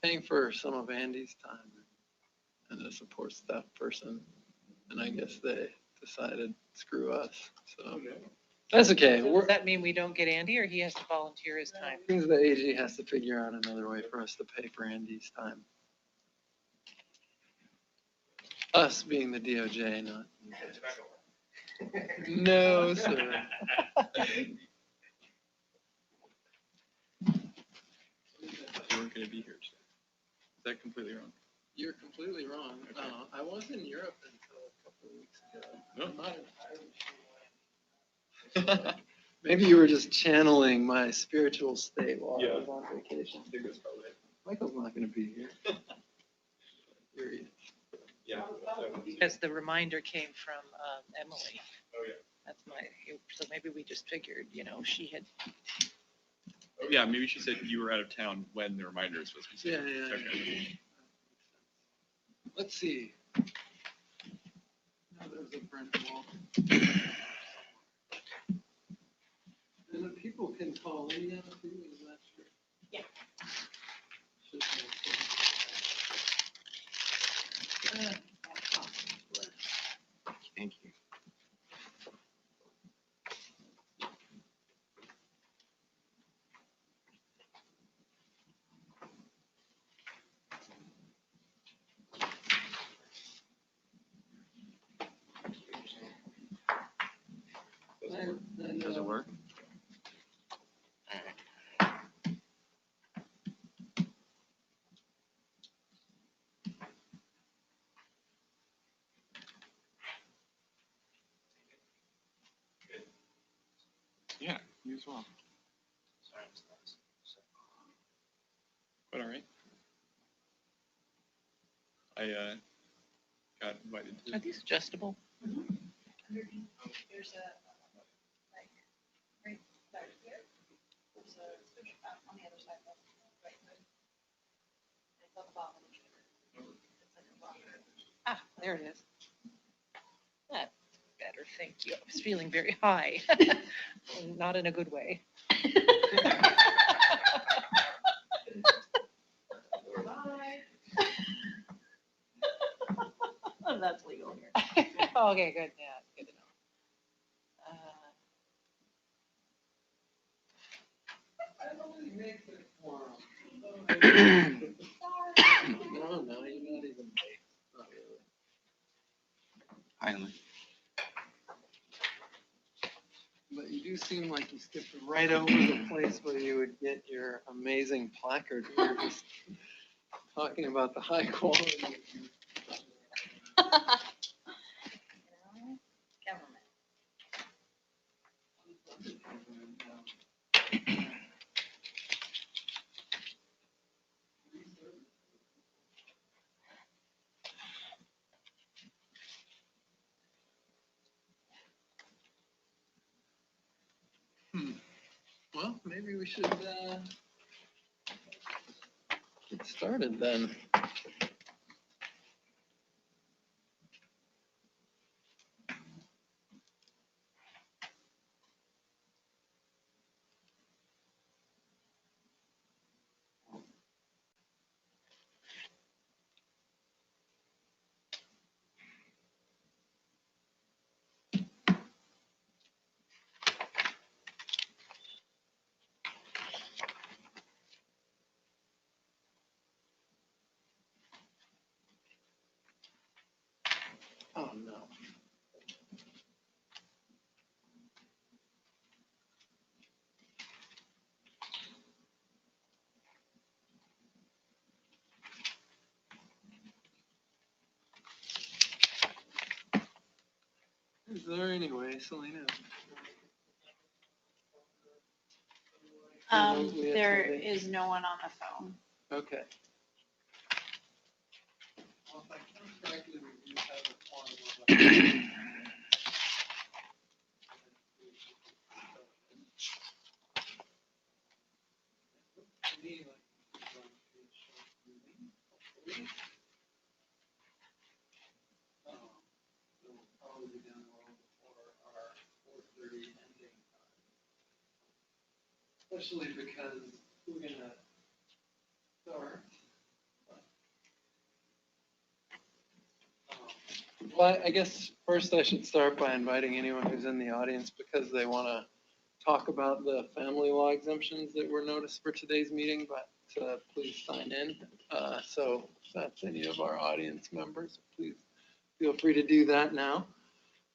paying for some of Andy's time and a support staff person. And I guess they decided, screw us. So that's okay. So does that mean we don't get Andy, or he has to volunteer his time? Things the AG has to figure out another way for us to pay for Andy's time. Us being the DOJ, not you guys. No, sir. You weren't going to be here today. Is that completely wrong? You're completely wrong. Okay. I was in Europe until a couple of weeks ago. No. I'm not entirely sure. Maybe you were just channeling my spiritual state while I was on vacation. I think that's probably it. Michael's not going to be here. Here he is. Yeah. Because the reminder came from Emily. Oh, yeah. That's so maybe we just figured, she had. Oh, yeah, maybe she said you were out of town when the reminder is supposed to be sent. Yeah. Okay. Let's see. No, there's a print wall. And then people can call in now too, is that true? Yeah. Should make sense. Thank you. Does it work? Yeah, you as well. But all right. I got invited to. Are these adjustable? There's a, like, right back here, there's a switch on the other side, right, it's on the bottom of the chair. It's like a rocker. Ah, there it is. That's better, thank you. I was feeling very high. Not in a good way. That's legal here. Okay, good, yeah, good to know. No, you're not even late. Not really. Finally. But you do seem like you skipped right over the place where you would get your amazing placard. We were just talking about the high quality. Government. Well, maybe we should get started then. Oh, no. Is there anyway, Selena? There is no one on the phone. Okay. Well, if I count correctly, we do have a form of especially because we're gonna start Well, I guess first I should start by inviting anyone who's in the audience because they want to talk about the family law exemptions that were noticed for today's meeting, but please sign in. So if that's any of our audience members, please feel free to do that now.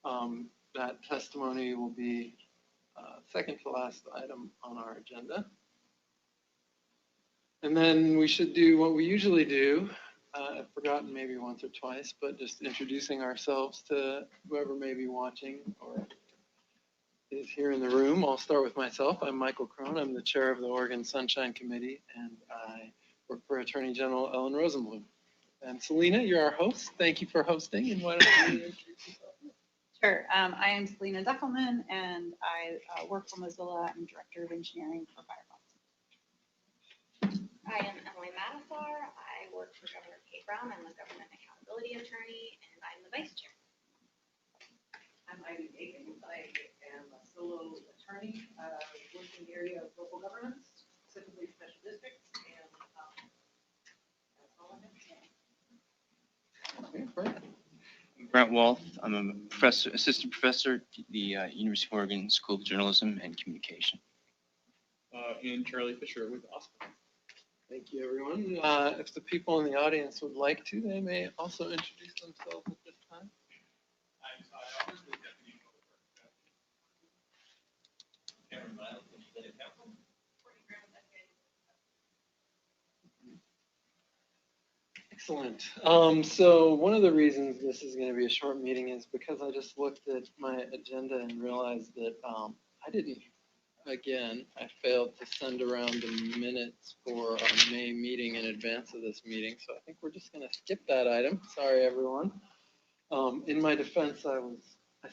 That testimony will be second to last item on our agenda. And then we should do what we usually do. I've forgotten maybe once or twice, but just introducing ourselves to whoever may be watching or is here in the room. I'll start with myself. I'm Michael Crone. I'm the chair of the Oregon Sunshine Committee, and I work for Attorney General Ellen Rosenblum. And Selena, you're our host. Thank you for hosting, and why don't you introduce yourself? Sure. I am Selena Deckelman, and I work for Mozilla. I'm Director of Engineering for Firefox. I am Emily Matasar. I work for Governor Kate Brown. I'm the government accountability attorney, and I'm the vice chair. I'm Ivy Bacon. I am a solo attorney working in the area of local governance, specifically special districts, and that's all I have to say. Okay, Brent. Brent Walth. I'm a assistant professor at the University of Oregon School of Journalism and Communication. And Charlie Fisher with Oscar. Thank you, everyone. If the people in the audience would like to, they may also introduce themselves at this time. I'm Todd Albers with Deputy Public Works. Cameron Miles, Legislative Counsel. Excellent. So one of the reasons this is going to be a short meeting is because I just looked at my agenda and realized that I failed to send around the minutes for our May meeting in advance of this meeting. So I think we're just going to skip that item. Sorry, everyone. In my defense, I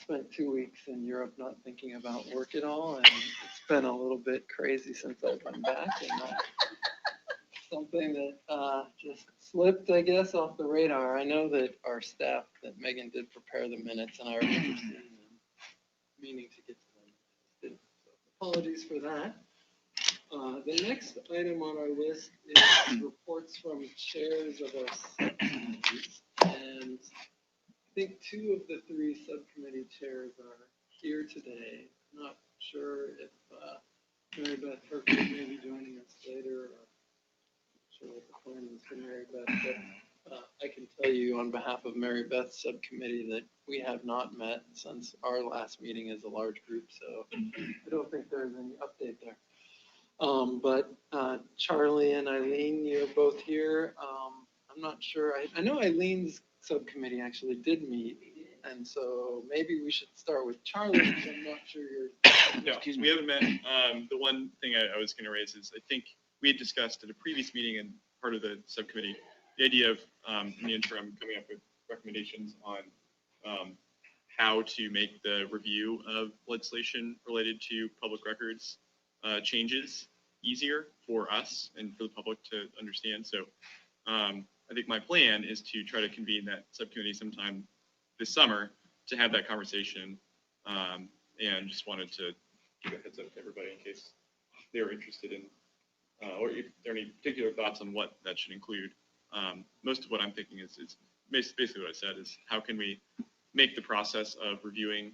spent 2 weeks in Europe not thinking about work at all, and it's been a little bit crazy since I've been back, and that's something that just slipped, I guess, off the radar. I know that our staff, that Megan did prepare the minutes, and I remember seeing them, meaning to get to them. Didn't. So apologies for that. The next item on our list is reports from chairs of our subcommittees, and I think 2 of the 3 subcommittee chairs are here today. I'm not sure if Mary Beth Herford may be joining us later, or not sure what the plan is for Mary Beth, but I can tell you on behalf of Mary Beth's subcommittee that we have not met since our last meeting as a large group, so I don't think there's any update there. But Charlie and Eileen, you're both here. I'm not sure. I know Eileen's subcommittee actually did meet, and so maybe we should start with Charlie, because I'm not sure you're. No, we haven't met. The one thing I was going to raise is I think we had discussed at a previous meeting and part of the subcommittee, the idea of in the interim coming up with recommendations on how to make the review of legislation related to public records changes easier for us and for the public to understand. So I think my plan is to try to convene that subcommittee sometime this summer to have that conversation, and just wanted to give a heads up to everybody in case they're interested in, or if there are any particular thoughts on what that should include. Most of what I'm thinking is basically what I said, is how can we make the process of reviewing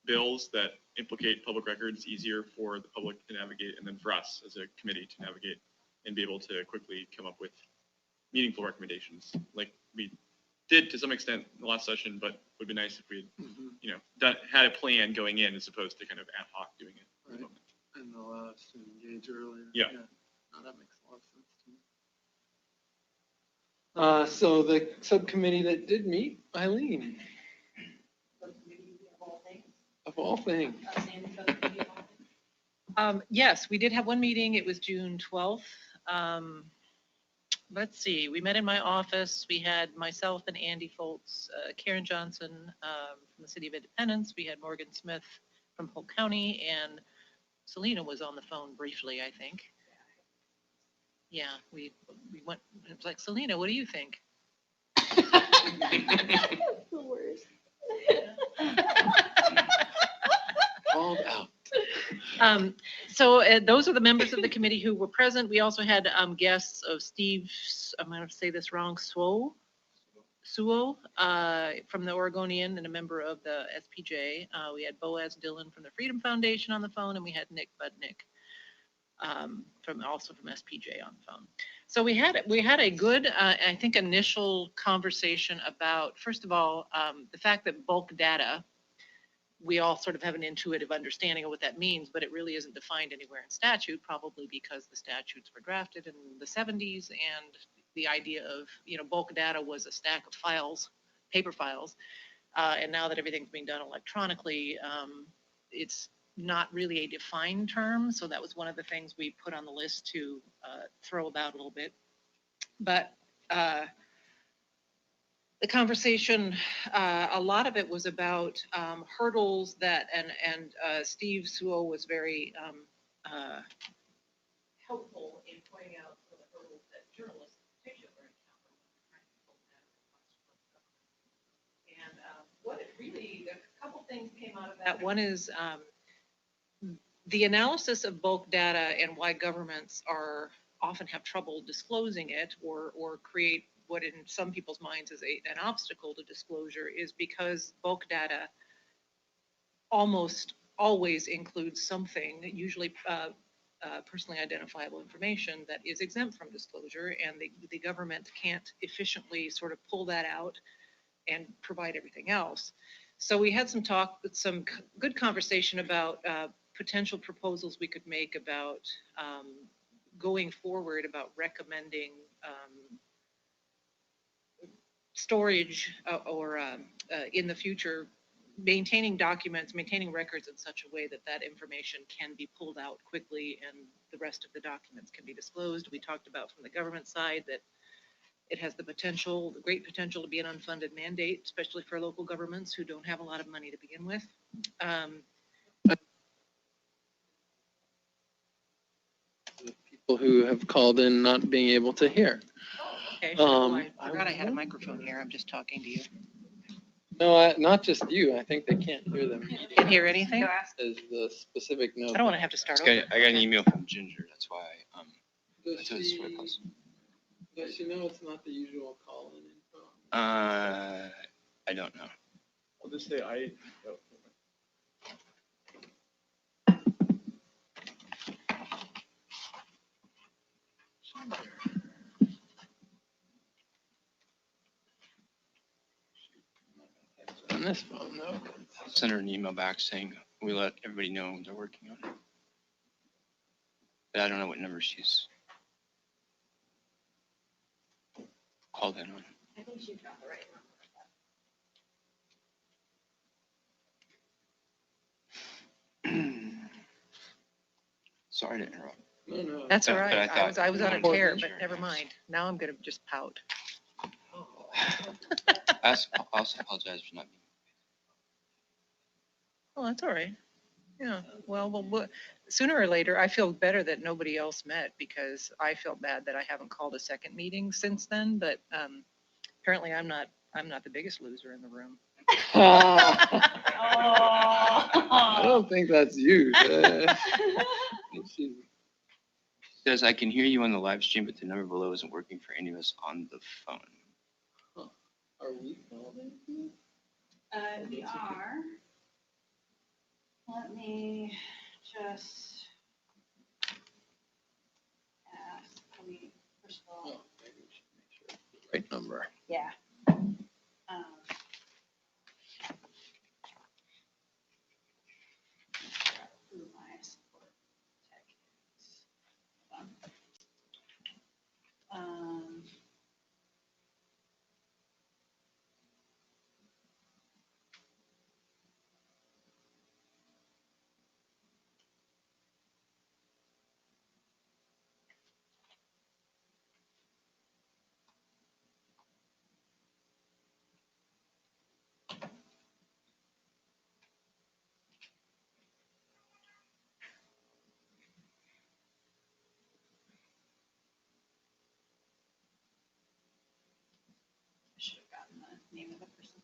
bills that implicate public records easier for the public to navigate, and then for us as a committee to navigate and be able to quickly come up with meaningful recommendations, like we did to some extent in the last session, but would be nice if we had, had a plan going in as opposed to kind of ad hoc doing it. Right. And allow us to engage earlier. Yeah. No, that makes a lot of sense to me. So the subcommittee that did meet, Eileen, of all things. Yes, we did have one meeting. It was June 12th. Let's see, we met in my office. We had myself and Andy Foltz, Karen Johnson from the City of Independence. We had Morgan Smith from Polk County, and Selena was on the phone briefly, I think. Yeah, we went, it was like, Selena, what do you think? The worst. Called out. So those are the members of the committee who were present. We also had guests of Steve, I'm going to say this wrong, Suo from the Oregonian and a member of the SPJ. We had Boaz Dillon from the Freedom Foundation on the phone, and we had Nick Budnick from SPJ on the phone. So we had a good, I think, initial conversation about, first of all, the fact that bulk data, we all sort of have an intuitive understanding of what that means, but it really isn't defined anywhere in statute, probably because the statutes were drafted in the 70s, and the idea of, bulk data was a stack of files, paper files, and now that everything's being done electronically, it's not really a defined term, so that was one of the things we put on the list to throw about a little bit. But the conversation, a lot of it was about hurdles that, and Steve Suo was very helpful in pointing out some of the hurdles that journalists in particular encounter when they're trying to pull data requests from the government. And what it really, a couple things came out of that. One is the analysis of bulk data and why governments often have trouble disclosing it or create what in some people's minds is an obstacle to disclosure is because bulk data almost always includes something, usually personally identifiable information that is exempt from disclosure, and the government can't efficiently sort of pull that out and provide everything else. So we had some good conversation about potential proposals we could make about going forward, about recommending storage or in the future, maintaining documents, maintaining records in such a way that that information can be pulled out quickly and the rest of the documents can be disclosed. We talked about from the government side that it has the great potential to be an unfunded mandate, especially for local governments who don't have a lot of money to begin with. People who have called in not being able to hear. Okay, I forgot I had a microphone here. I'm just talking to you. No, not just you. I think they can't hear them. Can't hear anything? Is the specific note. I don't want to have to start over. I got an email from Ginger, that's why, Does that's what it's she, for the close. does she know it's not the usual call-in info? I don't know. I'll just say On this phone, no. Send her an email back saying we let everybody know they're working on it. But I don't know what number she's called in on. I think she's got the right number. Sorry to interrupt. No. That's all But right. I thought I was on a you wanted tear, to but share. never mind. Now I'm going to just pout. I also apologize for not being. Oh, that's all right. Yeah, well, sooner or later, I feel better that nobody else met because I felt bad that I haven't called a second meeting since then, but apparently I'm not the biggest loser in the room. I don't think that's you. Says I can hear you on the live stream, but the number below isn't working for any of us on the phone. Are we calling? We are. Let me just ask, first of all, Oh, maybe we should make sure it's the right number. yeah. Who my support tech is. Hold on. I should have gotten the name of the person.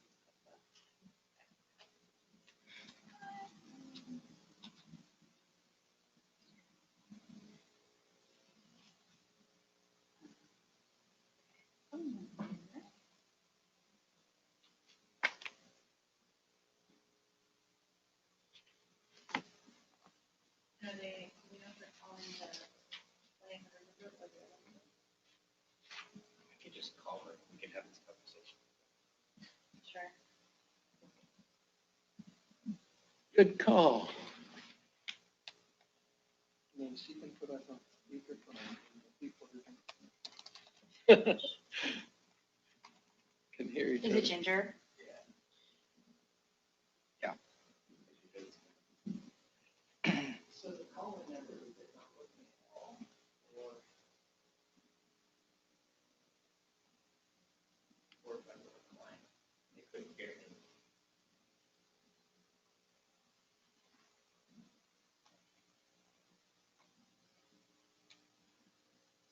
they, we know they're calling the, like, I can just call her. We can have this conversation. sure. Good call. And then she can put us on speakerphone. People who can hear each Is other. it Ginger? So the call-in number is not working at all, or if I'm on the line, they couldn't hear him.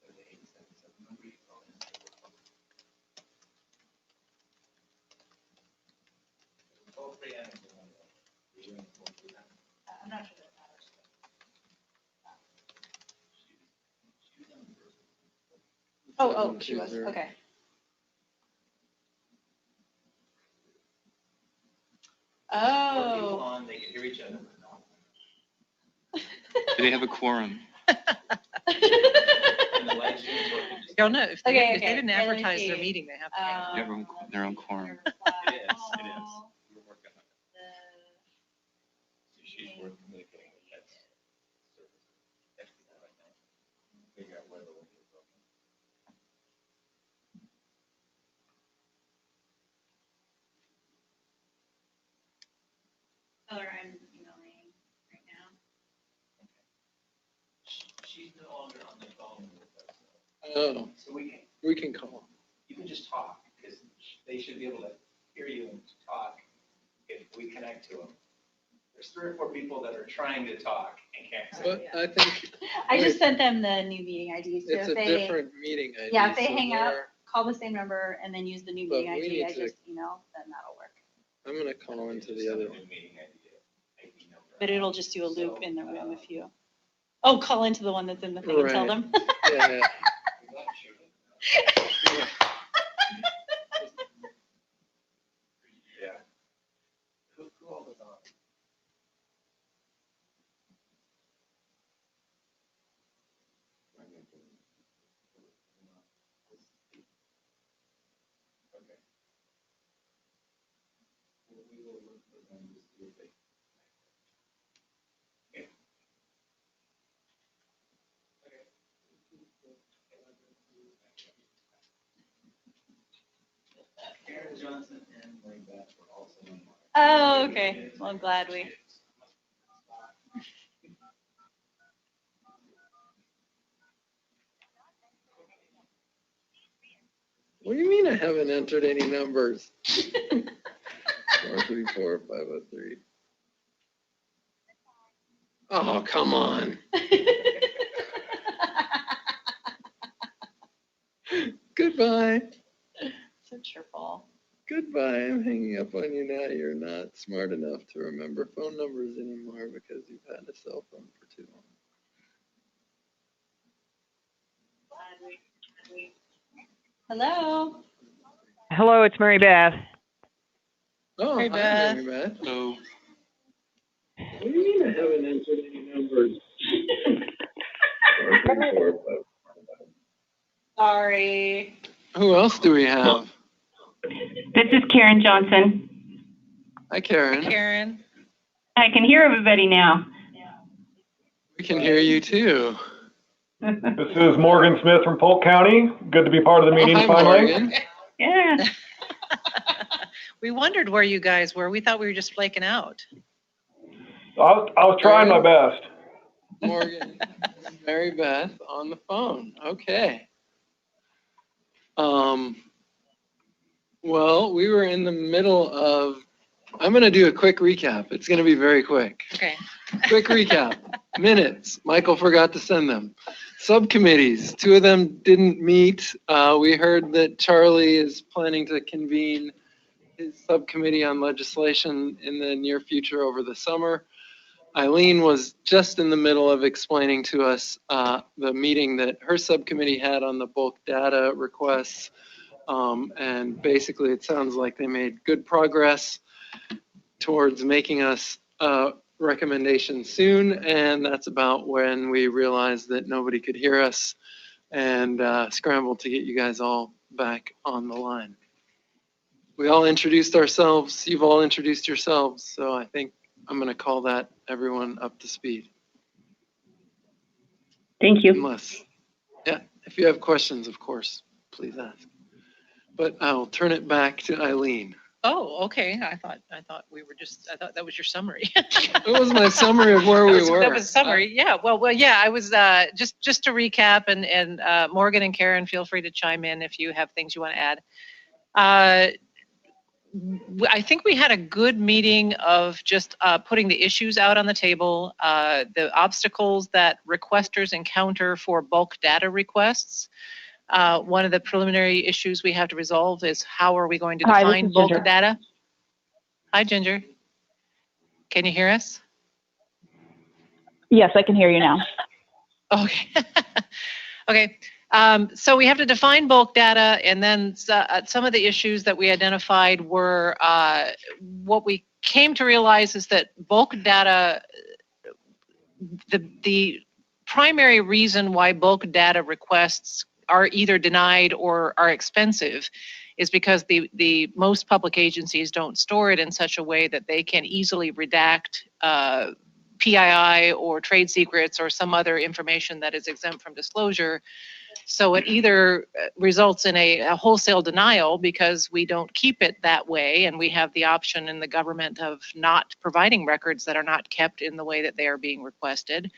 So the 877 number you call in. Toll free and the one that you're doing toll free. I'm not sure that matters. Oh, she was, okay. Or people Oh. on, they can hear each other. Do they have a quorum? And the live stream is working. I don't know, if they, Okay, if they okay. didn't Yeah, let me advertise their see. meeting, they have to. hang out. Everyone- their own quorum. It is. We're working on it. She's worth communicating with that service. That's people right now. Figure out where the link is broken. Tell her I'm emailing right now. She's no longer on the phone with us. Oh, So we can call. you can just talk, because they should be able to hear you and talk if we connect to them. There's 3 or 4 people that are trying to talk and can't. But I think I just sent them the new meeting ID, so it's if a they, different meeting ID. yeah, if they so hang up, they're- call the same number and then use the new But meeting we ID need I to- just emailed, then that'll work. I'm gonna call into the other one. But it'll just do a loop in the room if you, oh, call into the one that's in the thing and tell Right. them. Yeah, Yeah. Who all was on? Okay. We will look for them to see if they. Okay. Karen Johnson and Mary Beth were also on. Oh, okay. Well, I'm glad we, what do you mean I haven't entered any numbers? 434-503. Oh, come on. Goodbye. such your fault. Goodbye. I'm hanging up on you now. You're not smart enough to remember phone numbers anymore because you've had a cell phone for too long. Hello? Hello, it's Mary Beth. Oh, Hey, hi, Beth. Mary Beth. So What do you mean I haven't entered any numbers? 434-503. Sorry. Who else do we have? This is Karen Johnson. Hi, Karen. Karen, I can hear everybody now. We can hear you too. This is Morgan Smith from Polk County. Good to be part of the meeting Hi, finally. Morgan. Yeah. we wondered where you guys were. We thought we were just flaking out. I was trying my best. Morgan, Mary Beth on the phone. Okay. Well, we were in the middle of, I'm going to do a quick recap. It's going to be very quick. Okay. Quick recap. Minutes. Michael forgot to send them. Subcommittees. 2 of them didn't meet. We heard that Charlie is planning to convene his subcommittee on legislation in the near future over the summer. Eileen was just in the middle of explaining to us the meeting that her subcommittee had on the bulk data requests. And basically, it sounds like they made good progress towards making us recommendation soon, and that's about when we realized that nobody could hear us and scrambled to get you guys all back on the line. We all introduced ourselves. You've all introduced yourselves, so I think I'm going to call that everyone up to speed. Thank you. Unless, yeah, if you have questions, of course, please ask. But I'll turn it back to Eileen. Oh, okay. I thought I thought that was your summary. It was my summary of where we were. That was summary. Yeah. Well, yeah. I was just to recap, and Morgan and Karen, feel free to chime in if you have things you want to add. I think we had a good meeting of just putting the issues out on the table, the obstacles that requesters encounter for bulk data requests. One of the preliminary issues we have to resolve is how are we going to Hi, this define is bulk Ginger. data? Hi, Ginger. Can you hear us? Yes, I can hear you now. Okay. Okay. So we have to define bulk data, and then some of the issues that we identified were what we came to realize is that bulk data, the primary reason why bulk data requests are either denied or are expensive is because the most public agencies don't store it in such a way that they can easily redact PII or trade secrets or some other information that is exempt from disclosure. So it either results in a wholesale denial because we don't keep it that way, and we have the option in the government of not providing records that are not kept in the way that they are being requested.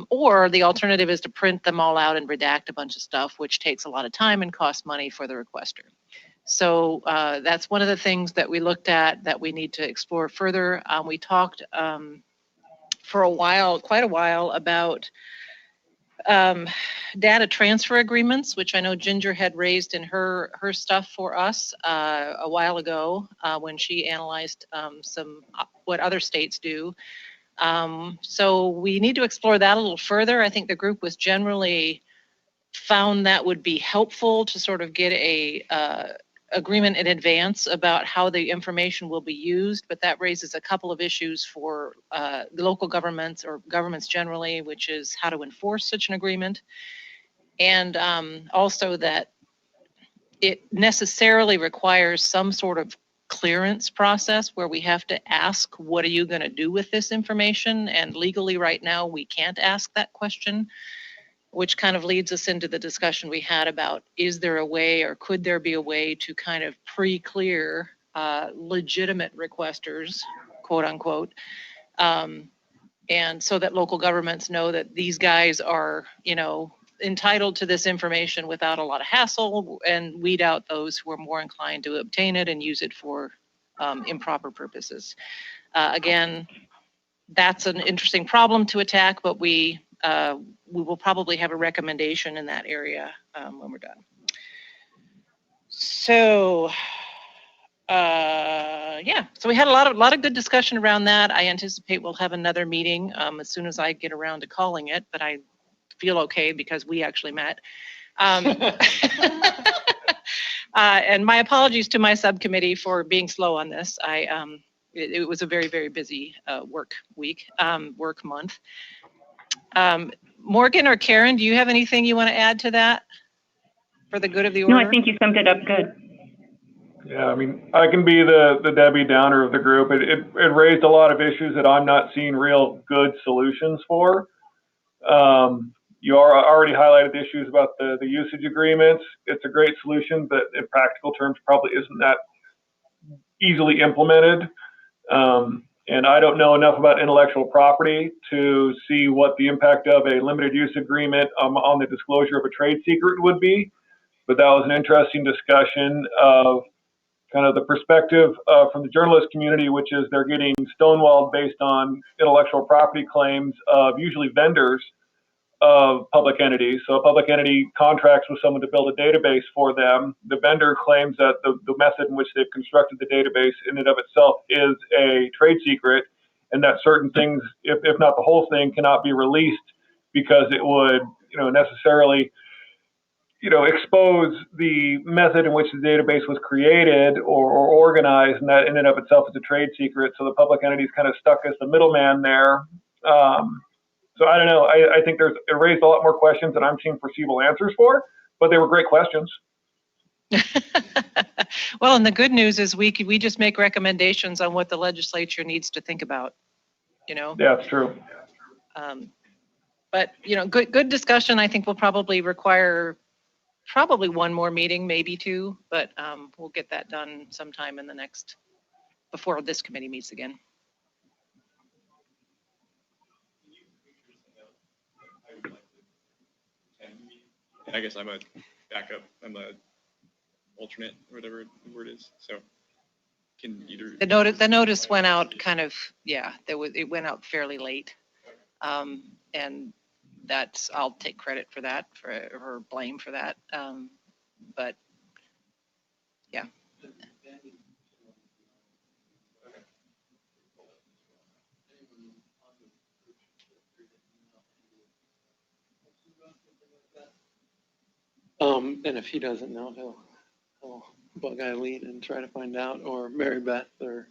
Or the alternative is to print them all out and redact a bunch of stuff, which takes a lot of time and costs money for the requester. So that's one of the things that we looked at that we need to explore further. We talked for a while, quite a while, about data transfer agreements, which I know Ginger had raised in her stuff for us a while ago when she analyzed what other states do. So we need to explore that a little further. I think the group was generally found that would be helpful to sort of get a agreement in advance about how the information will be used, but that raises a couple of issues for the local governments or governments generally, which is how to enforce such an agreement. And also that it necessarily requires some sort of clearance process where we have to ask, what are you going to do with this information? And legally right now, we can't ask that question, which kind of leads us into the discussion we had about, is there a way or could there be a way to kind of pre-clear legitimate requesters, quote unquote, and so that local governments know that these guys are, entitled to this information without a lot of hassle, and weed out those who are more inclined to obtain it and use it for improper purposes. Again, that's an interesting problem to attack, but we will probably have a recommendation in that area when we're done. So, yeah, so we had a lot of good discussion around that. I anticipate we'll have another meeting as soon as I get around to calling it, but I feel okay because we actually met. And my apologies to my subcommittee for being slow on this. It was a very, very busy work month. Morgan or Karen, do you have anything you want to add to that for the good of the order? No, I think you summed it up good. Yeah, I mean, I can be the Debbie Downer of the group. It raised a lot of issues that I'm not seeing real good solutions for. You already highlighted the issues about the usage agreements. It's a great solution, but in practical terms, probably isn't that easily implemented. And I don't know enough about intellectual property to see what the impact of a limited use agreement on the disclosure of a trade secret would be. But that was an interesting discussion of kind of the perspective from the journalist community, which is they're getting stonewalled based on intellectual property claims of usually vendors of public entities. So a public entity contracts with someone to build a database for them. The vendor claims that the method in which they've constructed the database in and of itself is a trade secret, and that certain things, if not the whole thing, cannot be released because it would, necessarily expose the method in which the database was created or organized, and that in and of itself is a trade secret. So the public entity is kind of stuck as the middleman there. So I don't know. I think it raised a lot more questions than I'm seeing foreseeable answers for, but they were great questions. Well, and the good news is we just make recommendations on what the legislature needs to think about, Yeah, that's true. But, good discussion. I think will probably require one more meeting, maybe two, but we'll get that done sometime in before this committee meets again. I guess I'm a backup. I'm a alternate, or whatever the word is. So can either. The notice went out it went out fairly late. And I'll take credit for that, or blame for that. But yeah. And if he doesn't know, he'll bug Eileen and try to find out, or Mary Beth, or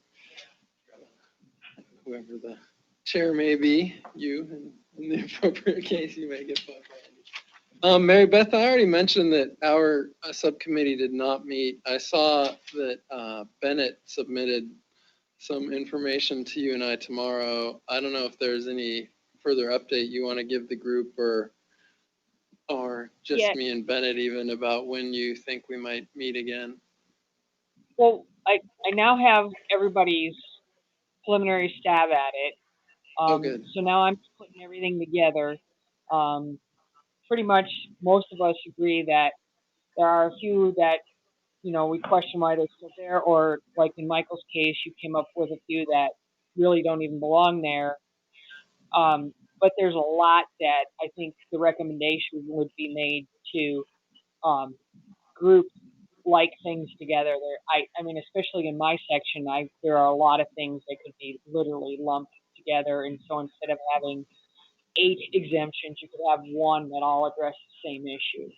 whoever the chair may be, you, in the appropriate case, you may get bugged. Mary Beth, I already mentioned that our subcommittee did not meet. I saw that Bennett submitted some information to you and I tomorrow. I don't know if there's any further update you want to give the group, or just me and Bennett even, about when you think we might meet again. Well, I now have everybody's preliminary stab at it. Good. So now I'm putting everything together. Pretty much most of us agree that there are a few that, we question why they're still there, or like in Michael's case, you came up with a few that really don't even belong there. But there's a lot that I think the recommendation would be made to group like things together. I mean, especially in my section, there are a lot of things that could be literally lumped together. And so instead of having 8 exemptions, you could have one that all address the same issue.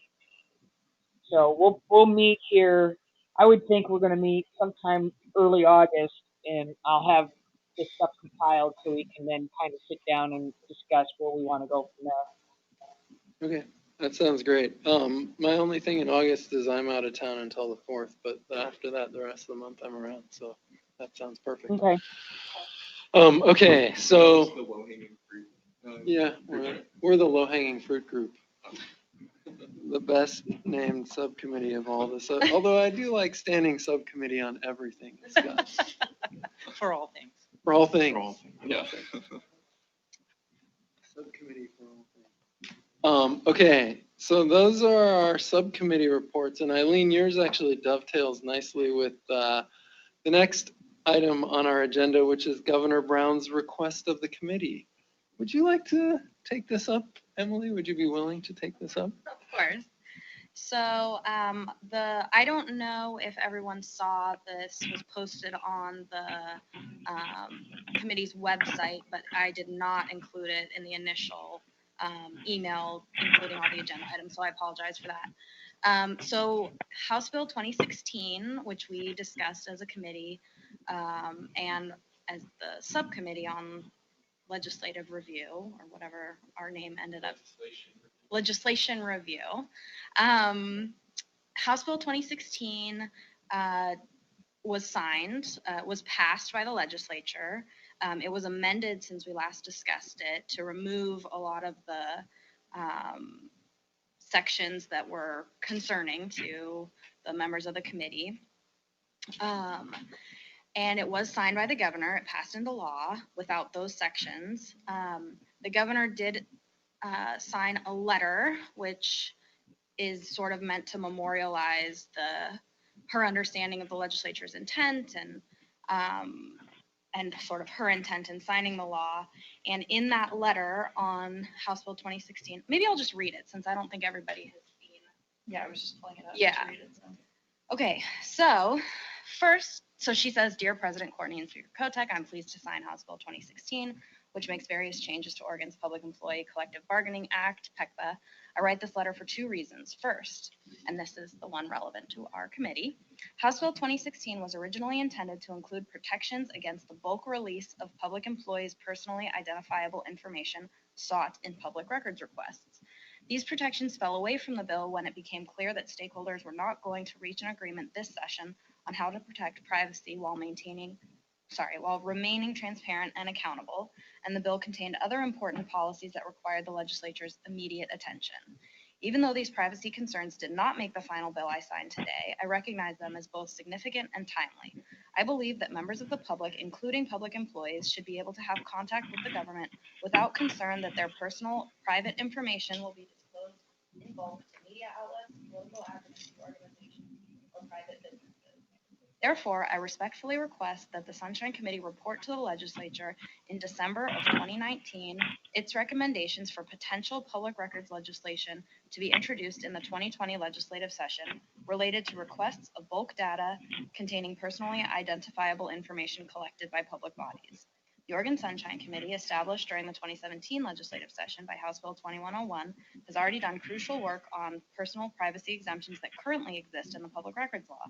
So we'll meet here. I would think we're going to meet sometime early August, and I'll have this stuff compiled so we can then kind of sit down and discuss where we want to go from there. Okay, that sounds great. My only thing in August is I'm out of town until the 4th, but after that, the rest of the month I'm around, so that sounds perfect. Okay. Okay, so The low-hanging fruit. yeah, we're the low-hanging fruit group. The best named subcommittee of all this. Although I do like standing subcommittee on everything discussed. For all things. For all things. For all things, yeah. Subcommittee for all things. Okay, so those are our subcommittee reports, and Eileen, yours actually dovetails nicely with the next item on our agenda, which is Governor Brown's request of the committee. Would you like to take this up, Emily? Would you be willing to take this up? Of course. So I don't know if everyone saw this was posted on the committee's website, but I did not include it in the initial email, including all the agenda items, so I apologize for that. So House Bill 2016, which we discussed as a committee and as the subcommittee on legislative review, or whatever our name ended up. Legislation review. House Bill 2016 was signed, was passed by the legislature. It was amended since we last discussed it to remove a lot of the sections that were concerning to the members of the committee. And it was signed by the governor. It passed into law without those sections. The governor did sign a letter, which is sort of meant to memorialize her understanding of the legislature's intent and sort of her intent in signing the law. And in that letter on House Bill 2016, maybe I'll just read it since I don't think everybody has seen. Yeah, I was just pulling it up. Yeah. To read it, so. Okay, so first, so she says, Dear President Courtney and Speaker Kotek, I'm pleased to sign House Bill 2016, which makes various changes to Oregon's Public Employee Collective Bargaining Act, PECBA, I write this letter for two reasons. First, and this is the one relevant to our committee, House Bill 2016 was originally intended to include protections against the bulk release of public employees' personally identifiable information sought in public records requests. These protections fell away from the bill when it became clear that stakeholders were not going to reach an agreement this session on how to protect privacy while remaining transparent and accountable, and the bill contained other important policies that required the legislature's immediate attention. Even though these privacy concerns did not make the final bill I signed today, I recognize them as both significant and timely. I believe that members of the public, including public employees, should be able to have contact with the government without concern that their personal, private information will be disclosed in bulk to media outlets, political advocacy organizations, or private businesses. Therefore, I respectfully request that the Sunshine Committee report to the legislature in December of 2019 its recommendations for potential public records legislation to be introduced in the 2020 legislative session related to requests of bulk data containing personally identifiable information collected by public bodies. The Oregon Sunshine Committee, established during the 2017 legislative session by House Bill 2101, has already done crucial work on personal privacy exemptions that currently exist in the public records law.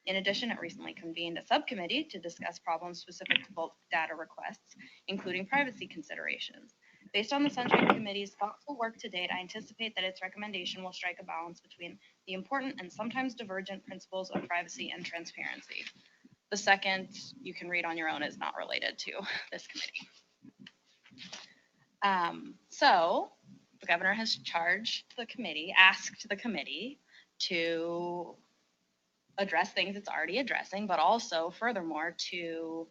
In addition, it recently convened a subcommittee to discuss problems specific to bulk data requests, including privacy considerations. Based on the Sunshine Committee's thoughtful work to date, I anticipate that its recommendation will strike a balance between the important and sometimes divergent principles of privacy and transparency. The second, you can read on your own, is not related to this committee. So the governor has asked the committee to address things it's already addressing, but also furthermore to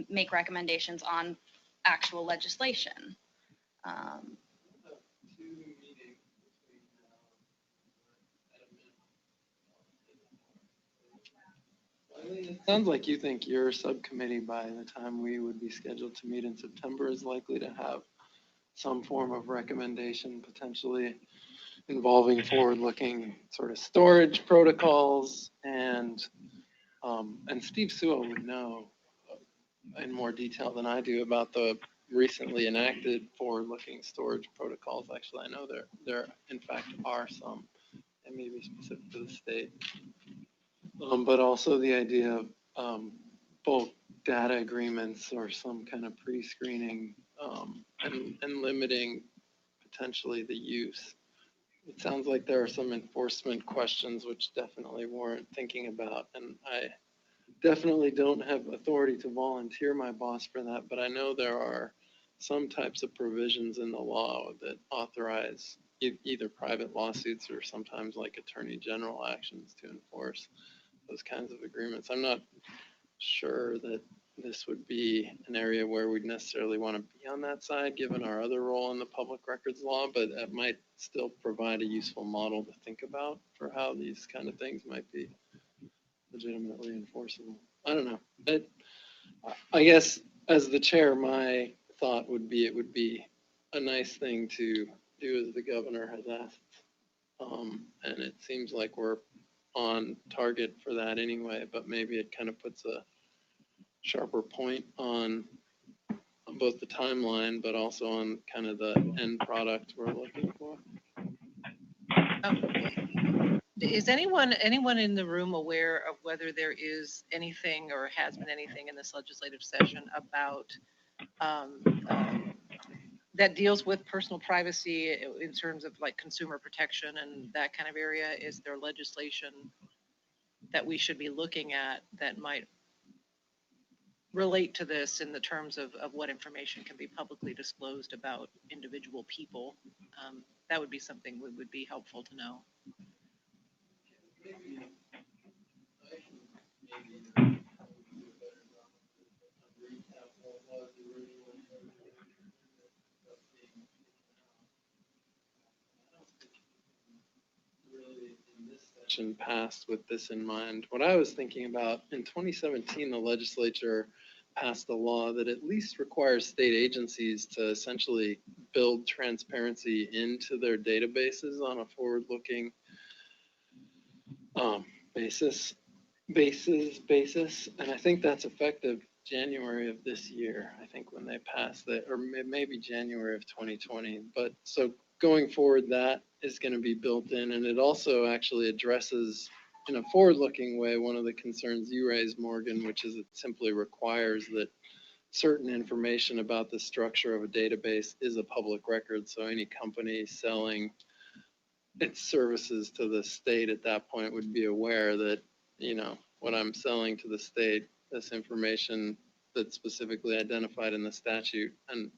make recommendations on actual legislation. It sounds like you think your subcommittee, by the time we would be scheduled to meet in September, is likely to have some form of recommendation potentially involving forward-looking sort of storage protocols, and Steve Sewell would know in more detail than I do about the recently enacted forward-looking storage protocols. Actually, I know there in fact are some, and maybe specific to the state. But also the idea of bulk data agreements or some kind of pre-screening and limiting potentially the use. It sounds like there are some enforcement questions which definitely warrant thinking about, and I definitely don't have authority to volunteer my boss for that, but I know there are some types of provisions in the law that authorize either private lawsuits or sometimes like attorney general actions to enforce those kinds of agreements. I'm not sure that this would be an area where we'd necessarily want to be on that side, given our other role in the public records law, but it might still provide a useful model to think about for how these kind of things might be legitimately enforceable. I don't know. I guess as the chair, my thought would be it would be a nice thing to do as the governor has asked. And it seems like we're on target for that anyway, but maybe it kind of puts a sharper point on both the timeline, but also on kind of the end product we're looking for. Is anyone in the room aware of whether there is anything or has been anything in this legislative session about that deals with personal privacy in terms of like consumer protection and that kind of area? Is there legislation that we should be looking at that might relate to this in the terms of what information can be publicly disclosed about individual people? That would be something that would be helpful to know. Passed with this in mind. What I was thinking about, in 2017, the legislature passed a law that at least requires state agencies to essentially build transparency into their databases on a forward-looking basis. And I think that's effective January of this year, I think, when they passed that, or maybe January of 2020. But so going forward, that is going to be built in, and it also actually addresses in a forward-looking way one of the concerns you raised, Morgan, which is it simply requires that certain information about the structure of a database is a public record. So any company selling its services to the state at that point would be aware that, you know, what I'm selling to the state, this information that's specifically identified in the statute. And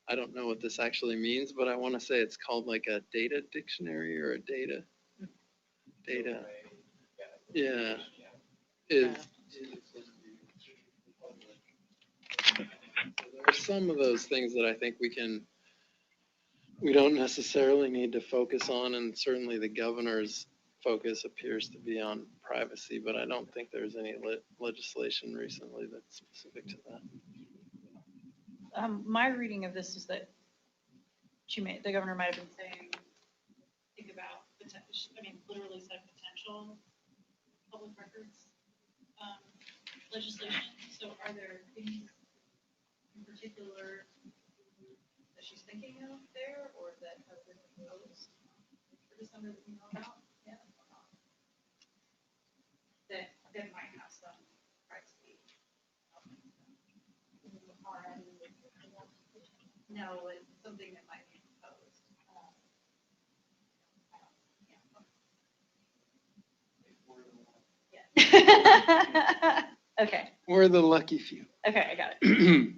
I don't know what this actually means, but I want to say it's called like a data dictionary or a data. Yeah. Is. There are some of those things that I think we don't necessarily need to focus on, and certainly the governor's focus appears to be on privacy, but I don't think there's any legislation recently that's specific to that. My reading of this is that the governor might have been saying, think about, literally said potential public records legislation. So are there things in particular that she's thinking of there, or that have been proposed for December that we know about yet? That might have some privacy. No, it's something that might be proposed. Yeah. Okay. We're the lucky few. Okay, I got it.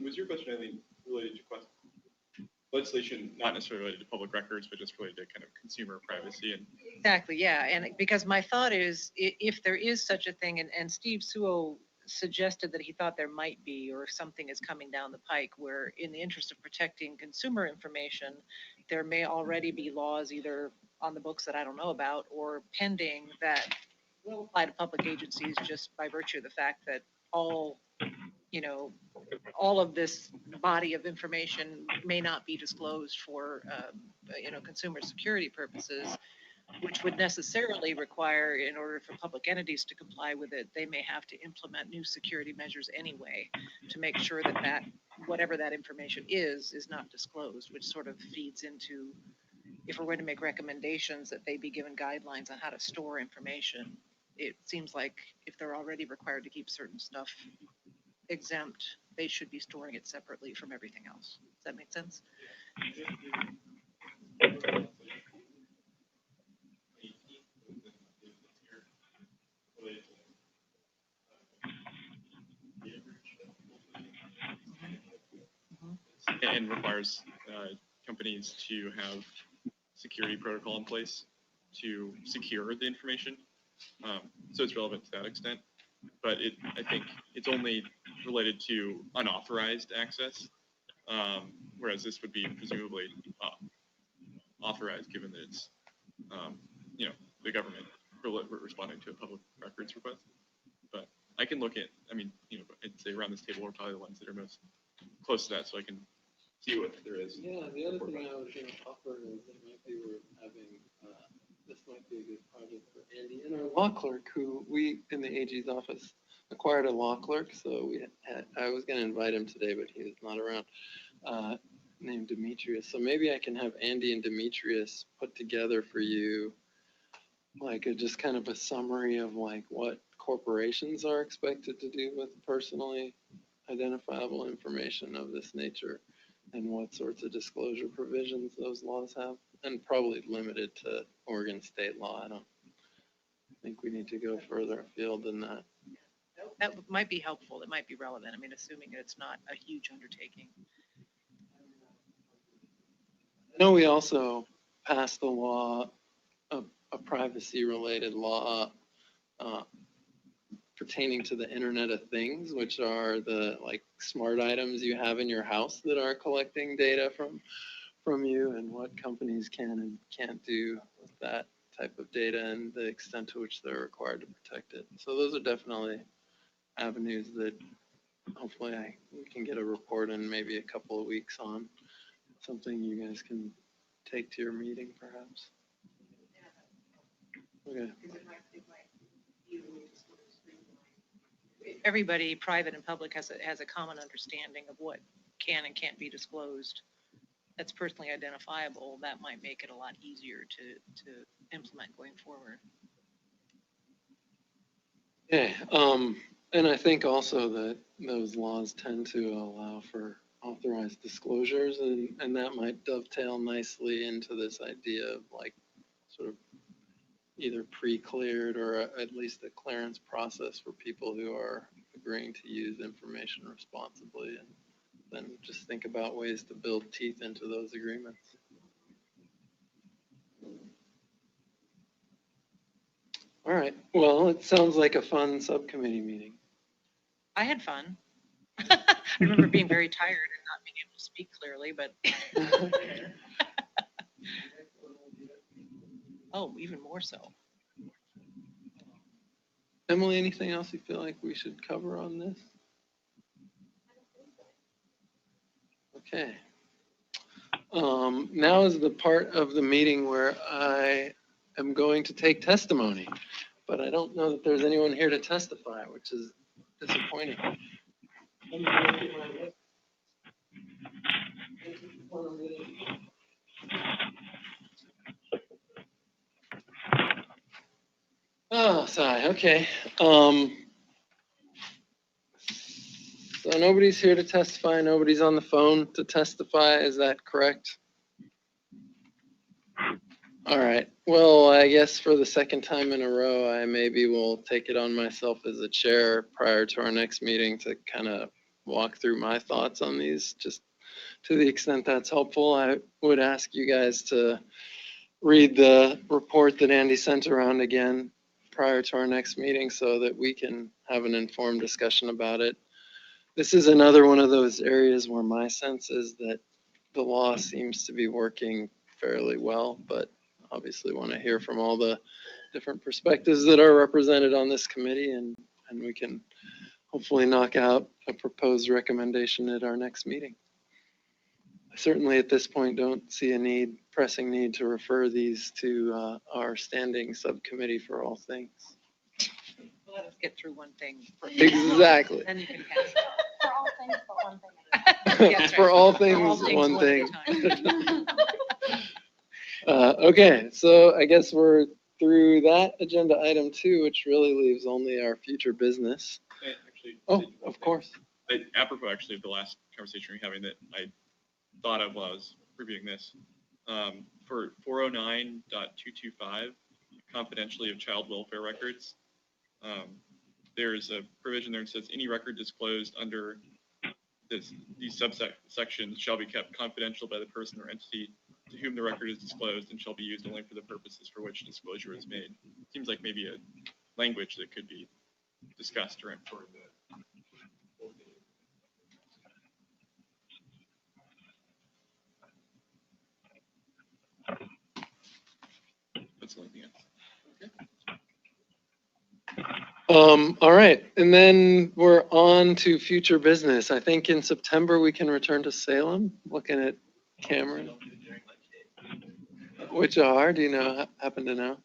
Was your question, Eileen, related to legislation, not necessarily related to public records, but just related to kind of consumer privacy and? Exactly, yeah, and because my thought is, if there is such a thing, and Steve Suo suggested that he thought there might be, or something is coming down the pike, where in the interest of protecting consumer information, there may already be laws either on the books that I don't know about, or pending that will apply to public agencies just by virtue of the fact that all of this body of information may not be disclosed for, consumer security purposes, which would necessarily require, in order for public entities to comply with it, they may have to implement new security measures anyway to make sure that whatever that information is not disclosed, which sort of feeds into, if we're going to make recommendations, that they be given guidelines on how to store information. It seems like if they're already required to keep certain stuff exempt, they should be storing it separately from everything else. Does that make sense? And requires companies to have security protocol in place to secure the information. So it's relevant to that extent. But I think it's only related to unauthorized access, whereas this would be presumably authorized, given that it's, the government responding to a public records request. But I can look at, I'd say around this table, we're probably the ones that are most close to that, so I can see what there is. Yeah, the other thing I was going to offer is that might be worth having, this might be a good project for Andy and our law clerk, who we in the AG's office acquired a law clerk. So I was going to invite him today, but he was not around, named Demetrius. So maybe I can have Andy and Demetrius put together for you, like just kind of a summary of like what corporations are expected to do with personally identifiable information of this nature, and what sorts of disclosure provisions those laws have, and probably limited to Oregon state law. I don't think we need to go further afield than that. That might be helpful. It might be relevant. Assuming it's not a huge undertaking. I know we also passed a law, a privacy-related law pertaining to the Internet of Things, which are the like smart items you have in your house that are collecting data from you, and what companies can and can't do with that type of data, and the extent to which they're required to protect it. So those are definitely avenues that hopefully we can get a report in maybe a couple of weeks on, something you guys can take to your meeting perhaps. Okay. Everybody, private and public, has a common understanding of what can and can't be disclosed. that's personally identifiable, that might make it a lot easier to implement going forward. Okay, and I think also that those laws tend to allow for authorized disclosures, and that might dovetail nicely into this idea of like sort of either pre-cleared or at least a clearance process for people who are agreeing to use information responsibly, and then just think about ways to build teeth into those agreements. All right, well, it sounds like a fun subcommittee meeting. I had fun. I remember being very tired and not being able to speak clearly, but oh, even more so. Emily, anything else you feel like we should cover on this? Okay. Now is the part of the meeting where I am going to take testimony, but I don't know that there's anyone here to testify, which is disappointing. Oh, sorry. Okay. So nobody's here to testify. Nobody's on the phone to testify. Is that correct? All right. Well, I guess for the second time in a row, I maybe will take it on myself as a chair prior to our next meeting to kind of walk through my thoughts on these. Just to the extent that's helpful, I would ask you guys to read the report that Andy sent around again prior to our next meeting so that we can have an informed discussion about it. This is another one of those areas where my sense is that the law seems to be working fairly well, but obviously want to hear from all the different perspectives that are represented on this committee, and we can hopefully knock out a proposed recommendation at our next meeting. I certainly at this point don't see a pressing need to refer these to our standing subcommittee for all things. Let us get through one thing. Exactly. Then you can pass it. For all things, but one thing. Yeah, that's right. For all For things, all things, one one thing. at a time. Okay, so I guess we're through that agenda item 2, which really leaves only our future business. Actually, Oh, of course. apropos actually of the last conversation we were having that I thought of while I was reviewing this, for 409.225, confidentially of child welfare records, there's a provision there that says any record disclosed under these subsections shall be kept confidential by the person or entity to whom the record is disclosed and shall be used only for the purposes for which disclosure is made. Seems like maybe a language that could be discussed during the. That's the only thing. All right, and then we're on to future business. I think in September we can return to Salem, looking at Cameron. Which are, do you know, happen to know?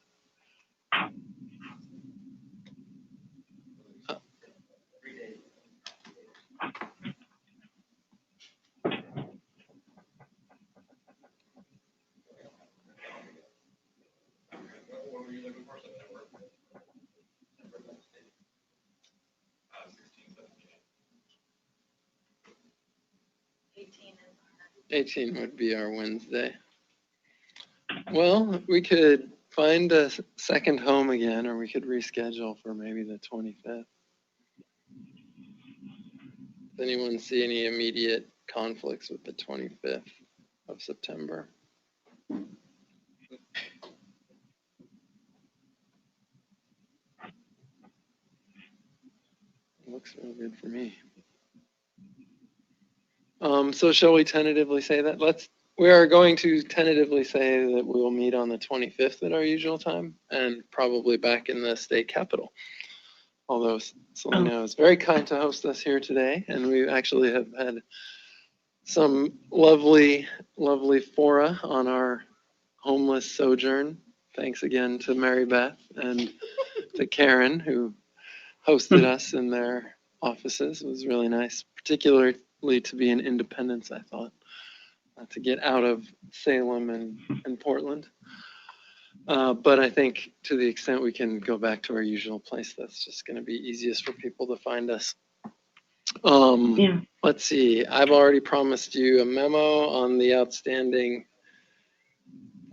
What were you looking for, September? 18 would be our Wednesday. Well, we could find a second home again, or we could reschedule for maybe the 25th. Does anyone see any immediate conflicts with the 25th of September? Looks real good for me. So shall we tentatively say that? We are going to tentatively say that we will meet on the 25th at our usual time and probably back in the state capitol. Although Selena is very kind to host us here today, and we actually have had some lovely, lovely fora on our homeless sojourn. Thanks again to Mary Beth and to Karen, who hosted us in their offices. It was really nice, particularly to be in Independence, I thought. to get out of Salem and Portland. But I think to the extent we can go back to our usual place, that's just going to be easiest for people to find us. Yeah. Let's see. I've already promised you a memo on the outstanding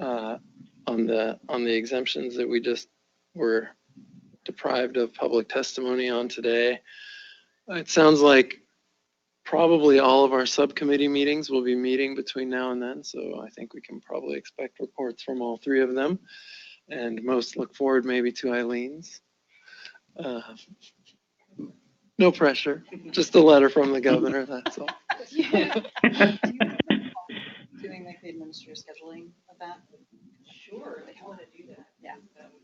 on the exemptions that we just were deprived of public testimony on today. It sounds like probably all of our subcommittee meetings will be meeting between now and then, so I think we can probably expect reports from all three of them, and most look forward maybe to Eileen's. No pressure, just a letter from the governor, that's all. Doing like the administrative scheduling of that? Sure, if you want to do that. Yeah. That was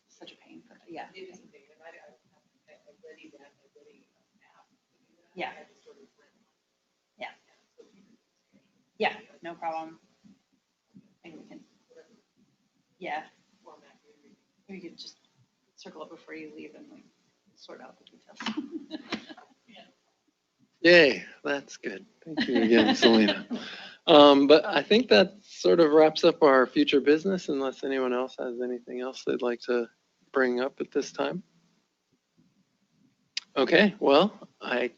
It's such a pain, but yeah. It is a big, and I ready that, I ready app to do that. Yeah. I just sort of went on. Yeah. So you can- Yeah, no problem. Maybe we can, yeah, Format your meeting. we could just circle up before you leave and like sort out the details. Yay, that's good. Thank you again, Selena. But I think that sort of wraps up our future business unless anyone else has anything else they'd like to bring up at this time. Okay, well, I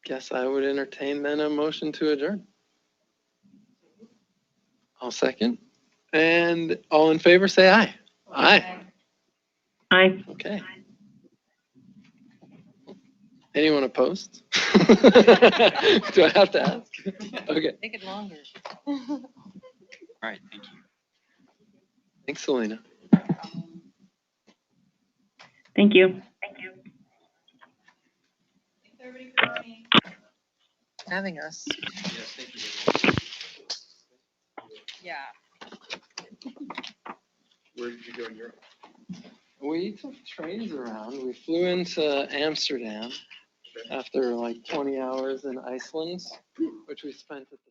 guess I would entertain then a motion to adjourn. I'll second. And all in favor, say aye. Aye. Aye. Okay. Anyone opposed? Do I have to ask? Okay. Make it longer. All right, thank you. Thanks, Selena. Thank you. Thanks everybody for joining. Having us. Yes, thank you. Yeah. Where did you go in Europe? We took trains around. We flew into Amsterdam after like 20 hours in Iceland, which we spent at the